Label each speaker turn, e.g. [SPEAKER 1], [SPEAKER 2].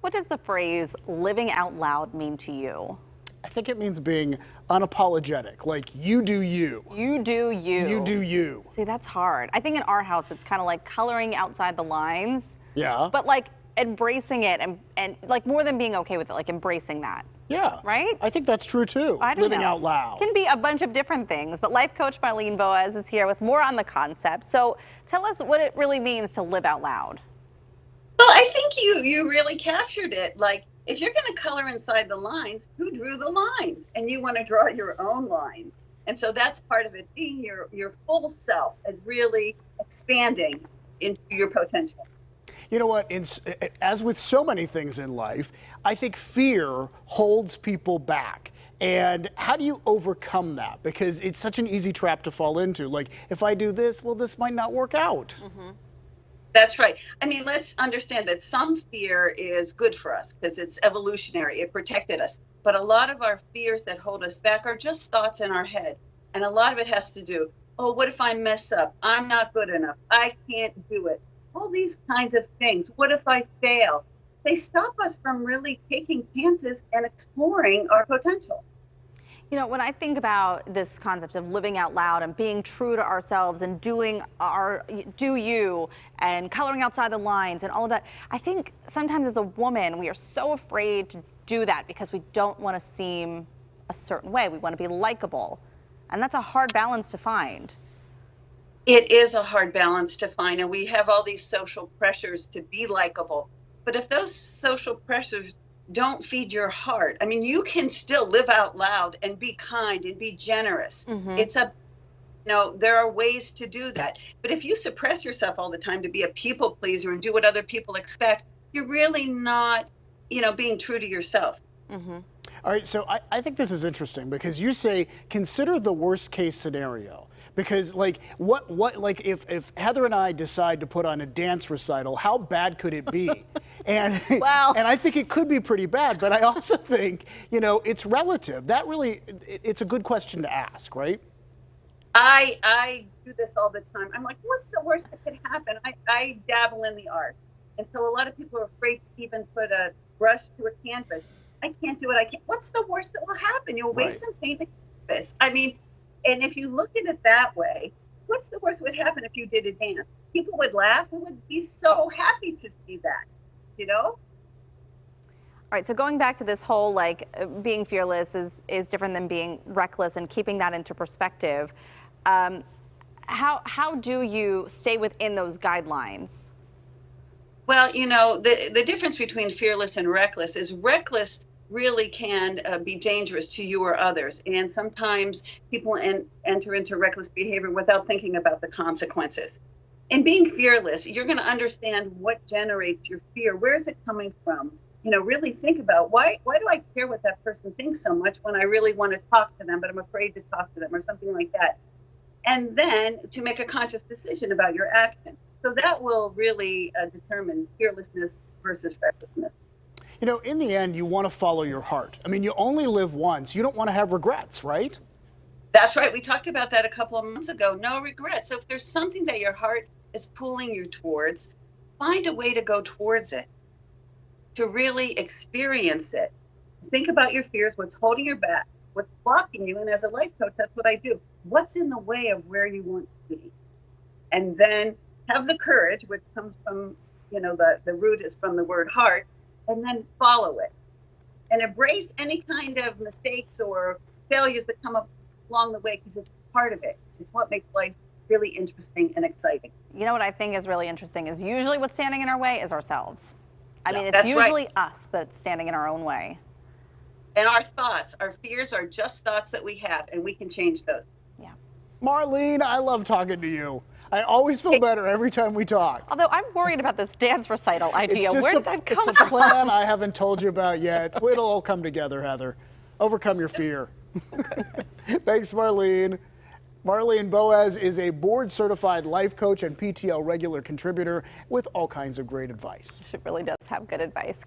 [SPEAKER 1] What does the phrase living out loud mean to you?
[SPEAKER 2] I think it means being unapologetic, like you do you.
[SPEAKER 1] You do you.
[SPEAKER 2] You do you.
[SPEAKER 1] See, that's hard. I think in our house, it's kind of like coloring outside the lines.
[SPEAKER 2] Yeah.
[SPEAKER 1] But like embracing it and like more than being okay with it, like embracing that.
[SPEAKER 2] Yeah.
[SPEAKER 1] Right?
[SPEAKER 2] I think that's true too.
[SPEAKER 1] I don't
[SPEAKER 2] Living
[SPEAKER 1] know.
[SPEAKER 2] out loud.
[SPEAKER 1] Can be a bunch of different things, but life coach Marlene Boas is here with more on the concept. So tell us what it really means to live out loud.
[SPEAKER 3] Well, I think you really captured it. Like, if you're going to color inside the lines, who drew the lines? And you want to draw your own lines. And so that's part of it, being your full self and really expanding into your potential.
[SPEAKER 2] You know what, as with so many things in life, I think fear holds people back. And how do you overcome that? Because it's such an easy trap to fall into. Like, if I do this, well, this might not work out.
[SPEAKER 1] Mm-hmm.
[SPEAKER 3] That's right. I mean, let's understand that some fear is good for us because it's evolutionary. It protected us. But a lot of our fears that hold us back are just thoughts in our head. And a lot of it has to do, oh, what if I mess up? I'm not good enough. I can't do it. All these kinds of things. What if I fail? They stop us from really taking chances and exploring our potential.
[SPEAKER 1] You know, when I think about this concept of living out loud and being true to ourselves and doing our do you and coloring outside the lines and all of that, I think sometimes as a woman, we are so afraid to do that because we don't want to seem a certain way. We want to be likable. And that's a hard balance to find.
[SPEAKER 3] It is a hard balance to find, and we have all these social pressures to be likable. But if those social pressures don't feed your heart, I mean, you can still live out loud and be kind and be generous. Mm-hmm. There are ways to do that. But if you suppress yourself all the time to be a people pleaser and do what other people expect, you're really not, being true to yourself.
[SPEAKER 1] Mm-hmm.
[SPEAKER 2] All right, so I think this is interesting because you say consider the worst case scenario. Because like if Heather and I decide to put on a dance recital, how bad could it be? And
[SPEAKER 1] well,
[SPEAKER 2] and I think it could be pretty bad, but I also think, it's relative. That really, it's a good question to ask, right?
[SPEAKER 3] I do this all the time. I'm like, what's the worst that could happen? I dabble in the art. And so a lot of people are afraid to even put a brush to a canvas. I can't do it. What's the worst that will happen? You'll waste some paint the canvas. I mean, and if you look at it that way, what's the worst that would happen if you did a dance? People would laugh and would be so happy to see that, All
[SPEAKER 1] right, so going back to this whole being fearless is different than being reckless and keeping that into perspective. How do you stay within those guidelines?
[SPEAKER 3] Well, the difference between fearless and reckless is reckless really can be dangerous to you or others. And sometimes people enter into reckless behavior without thinking about the consequences. And being fearless, you're going to understand what generates your fear. Where is it coming from? Really think about why do I care what that person thinks so much when I really want to talk to them, but I'm afraid to talk to them or something like that. And then to make a conscious decision about your action. So that will really determine fearlessness versus recklessness.
[SPEAKER 2] In the end, you want to follow your heart. I mean, you only live once. You don't want to have regrets, right?
[SPEAKER 3] That's right. We talked about that a couple of months ago. No regrets. So if there's something that your heart is pulling you towards, find a way to go towards it, to really experience it. Think about your fears, what's holding you back, what's blocking you. And as a life coach, that's what I do. What's in the way of where you want to be? And then have the courage, which comes from, the root is from the word heart, and then follow it and embrace any kind of mistakes or failures that come up along the way because it's part of it. It's what makes life really interesting and exciting.
[SPEAKER 1] You know what I think is really interesting is usually what's standing in our way is ourselves. I mean, it's
[SPEAKER 3] that's
[SPEAKER 1] usually
[SPEAKER 3] right.
[SPEAKER 1] us that's standing in our own way.
[SPEAKER 3] And our thoughts, our fears are just thoughts that we have, and we can change those.
[SPEAKER 1] Yeah.
[SPEAKER 2] Marlene, I love talking to you. I always feel better every time we talk.
[SPEAKER 1] Although I'm worried about this dance recital idea. Where did that come from?
[SPEAKER 2] It's a plan I haven't told you about yet. It'll all come together, Heather. Overcome your fear. Thanks, Marlene. Marlene Boas is a board-certified life coach and PTL regular contributor with all kinds of great advice.
[SPEAKER 1] She really does have good advice.